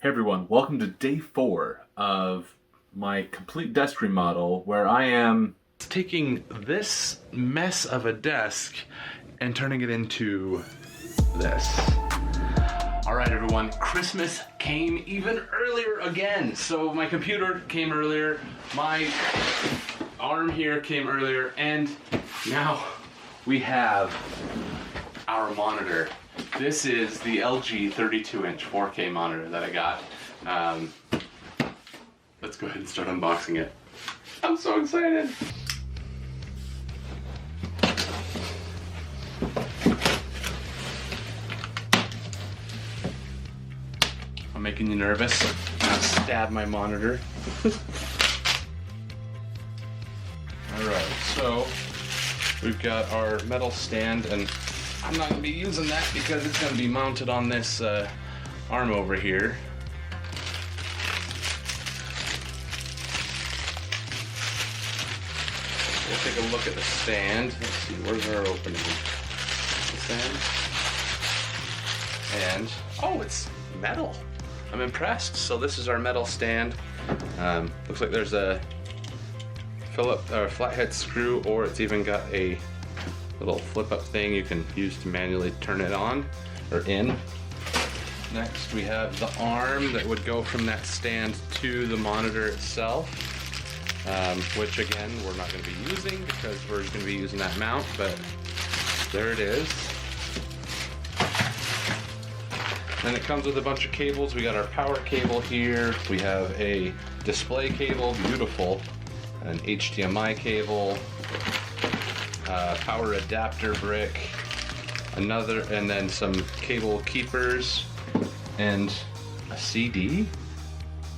Hey everyone, welcome to day 4 of my complete desk remodel where I am taking this mess of a desk and turning it into this. Alright everyone, Christmas came even earlier again. So my computer came earlier, my arm here came earlier, and now we have our monitor. This is the LG 32-inch 4K monitor that I got. Let's go ahead and start unboxing it. I'm so excited! I'm making you nervous. I'll stab my monitor. Alright, so we've got our metal stand, and I'm not going to be using that because it's going to be mounted on this arm over here. We'll take a look at the stand. Let's see, where's our opening? The stand. And, oh, it's metal. I'm impressed. So this is our metal stand. Looks like there's a Phillips or flathead screw, or it's even got a little flip up thing you can use to manually turn it on or in. Next we have the arm that would go from that stand to the monitor itself, which again we're not going to be using because we're going to be using that mount, but there it is. Then it comes with a bunch of cables. We got our power cable here, we have a display cable, beautiful, an HDMI cable, power adapter brick, another, and then some cable keepers, and a CD?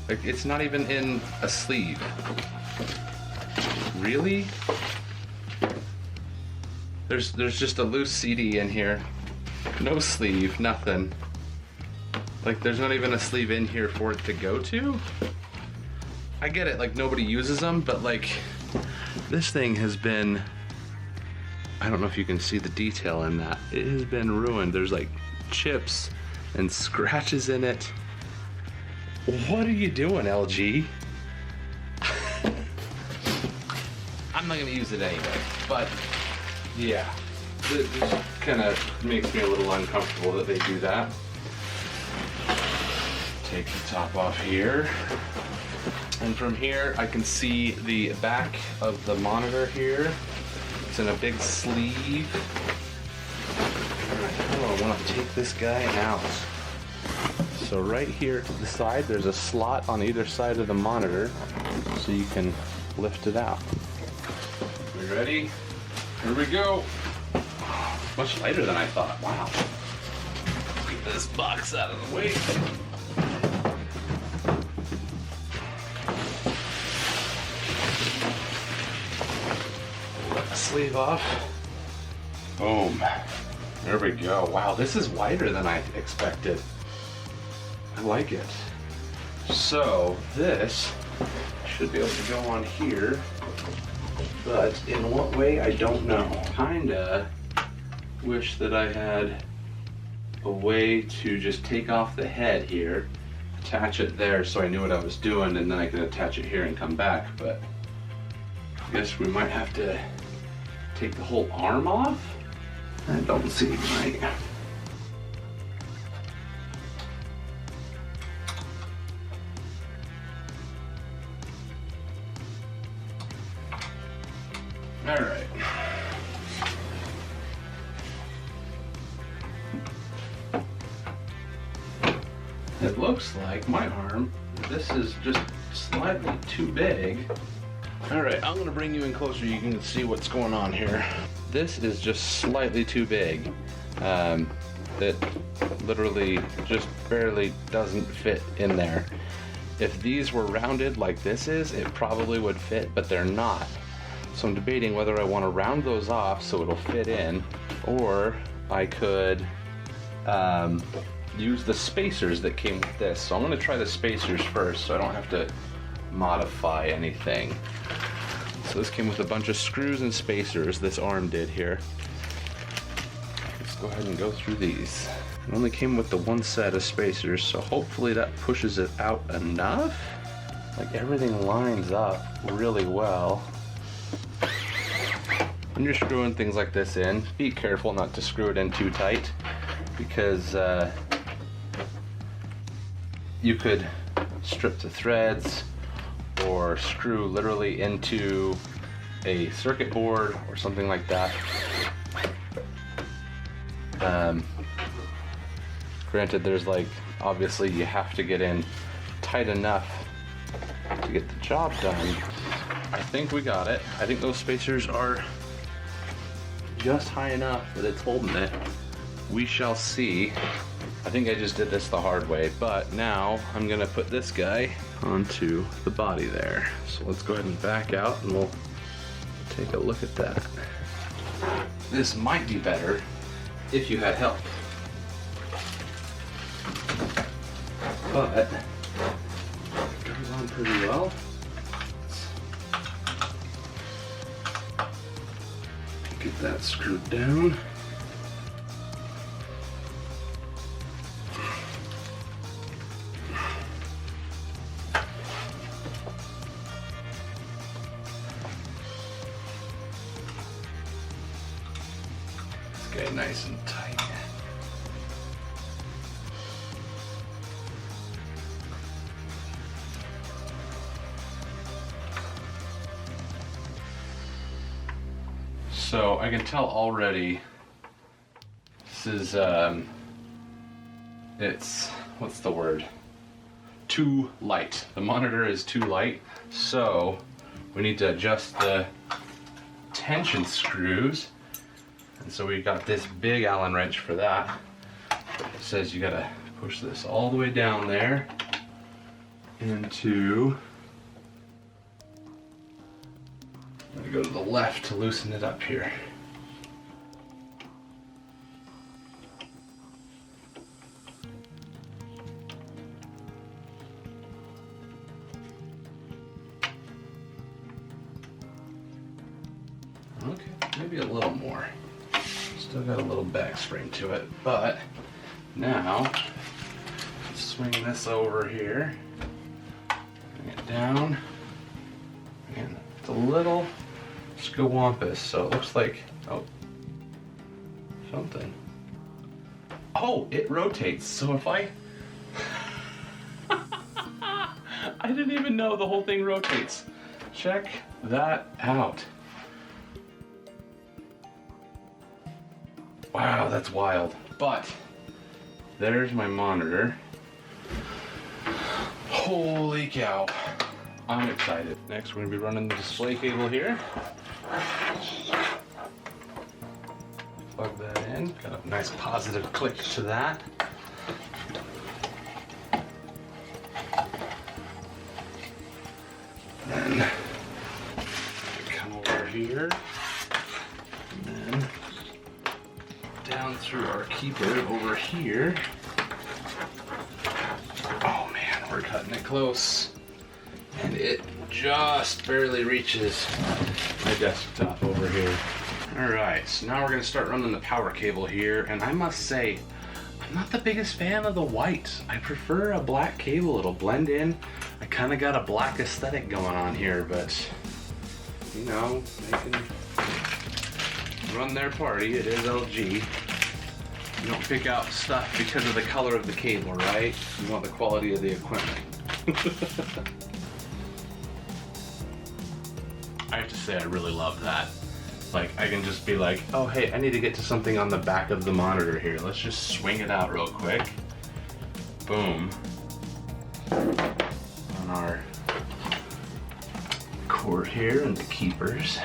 Like, it's not even in a sleeve. Really? There's just a loose CD in here. No sleeve, nothing. Like, there's not even a sleeve in here for it to go to? I get it, like, nobody uses them, but like, this thing has been, I don't know if you can see the detail in that. It has been ruined. There's like chips and scratches in it. What are you doing, LG? I'm not gonna use it anyway, but yeah. This kind of makes me a little uncomfortable that they do that. Take the top off here. And from here, I can see the back of the monitor here. It's in a big sleeve. Alright, oh, I want to take this guy out. So right here to the side, there's a slot on either side of the monitor, so you can lift it out. We ready? Here we go. Much lighter than I thought. Wow. Let's get this box out of the way. Sleeve off. Boom. There we go. Wow, this is wider than I expected. I like it. So this should be able to go on here, but in what way, I don't know. Kinda wish that I had a way to just take off the head here, attach it there so I knew what I was doing, and then I could attach it here and come back, but I guess we might have to take the whole arm off? That don't seem right. Alright. It looks like my arm, this is just slightly too big. Alright, I'm going to bring you in closer, you can see what's going on here. This is just slightly too big. It literally just barely doesn't fit in there. If these were rounded like this is, it probably would fit, but they're not. So I'm debating whether I want to round those off so it'll fit in, or I could use the spacers that came with this. So I'm going to try the spacers first so I don't have to modify anything. So this came with a bunch of screws and spacers, this arm did here. Let's go ahead and go through these. It only came with the one set of spacers, so hopefully that pushes it out enough. Like everything lines up really well. When you're screwing things like this in, be careful not to screw it in too tight, because you could strip the threads or screw literally into a circuit board or something like that. Granted, there's like, obviously you have to get in tight enough to get the job done. I think we got it. I think those spacers are just high enough that it's holding it. We shall see. I think I just did this the hard way, but now I'm gonna put this guy onto the body there. So let's go ahead and back out and we'll take a look at that. This might be better if you had help. But it goes on pretty well. Get that screwed down. This guy nice and tight. So I can tell already this is, it's, what's the word? Too light. The monitor is too light, so we need to adjust the tension screws. And so we got this big Allen wrench for that. It says you gotta push this all the way down there into, I'm gonna go to the left to loosen it up here. Okay, maybe a little more. Still got a little back spring to it, but now swing this over here, bring it down, and it's a little scawampus, so it looks like, oh, something. Oh, it rotates, so if I didn't even know the whole thing rotates. Check that out. Wow, that's wild. But there's my monitor. Holy cow. I'm excited. Next, we're gonna be running the display cable here. Plug that in. Got a nice positive click to that. Then come over here. And then down through our keeper over here. Oh man, we're cutting it close. And it just barely reaches my desktop over here. All right, so now we're gonna start running the power cable here. And I must say, I'm not the biggest fan of the white. I prefer a black cable, it'll blend in. I kind of got a black aesthetic going on here, but you know, they can run their party. It is LG. You don't pick out stuff because of the color of the cable, right? You want the quality of the equipment. I have to say, I really love that. Like, I can just be like, oh, hey, I need to get to something on the back of the monitor here. Let's just swing it out real quick. Boom. On our cord here and the keepers.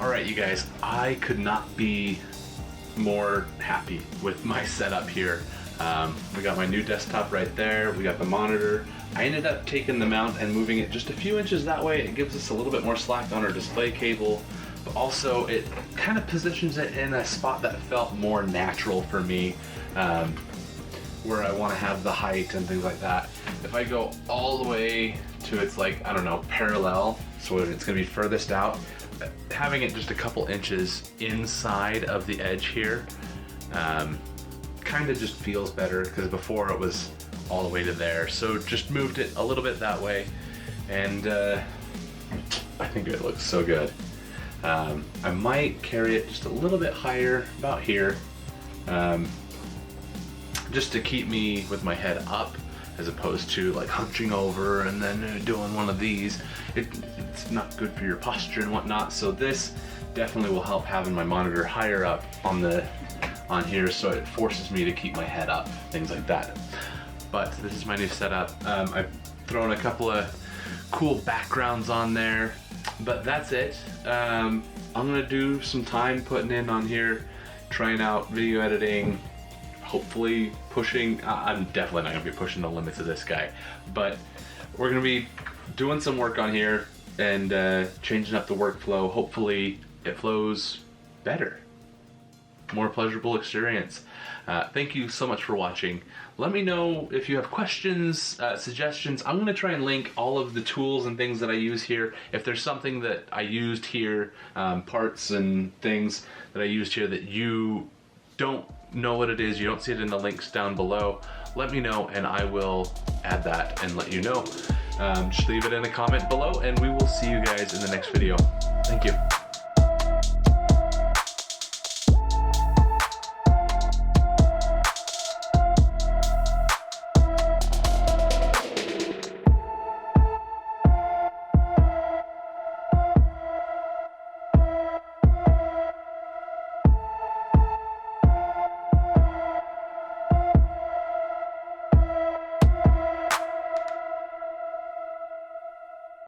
Alright, you guys, I could not be more happy with my setup here. We got my new desktop right there, we got the monitor. I ended up taking the mount and moving it just a few inches that way. It gives us a little bit more slack on our display cable, but also it kind of positions it in a spot that felt more natural for me. where I want to have the height and things like that. If I go all the way to its, like, I don't know, parallel, so it's going to be furthest out, having it just a couple inches inside of the edge here kind of just feels better, because before it was all the way to there. So just moved it a little bit that way, and I think it looks so good. I might carry it just a little bit higher, about here, just to keep me with my head up, as opposed to like hunching over and then doing one of these. It's not good for your posture and whatnot, so this definitely will help having my monitor higher up on here, so it forces me to keep my head up, things like that. But this is my new setup. I've thrown a couple of cool backgrounds on there, but that's it. I'm gonna do some time putting in on here, trying out video editing, hopefully pushing, I'm definitely not gonna be pushing the limits of this guy, but we're gonna be doing some work on here and changing up the workflow. Hopefully it flows better, more pleasurable experience. Thank you so much for watching. Let me know if you have questions, suggestions. I'm gonna try and link all of the tools and things that I use here. If there's something that I used here, parts and things that I used here that you don't know what it is, you don't see it in the links down below, let me know and I will add that and let you know. Just leave it in a comment below and we will see you guys in the next video. Thank you.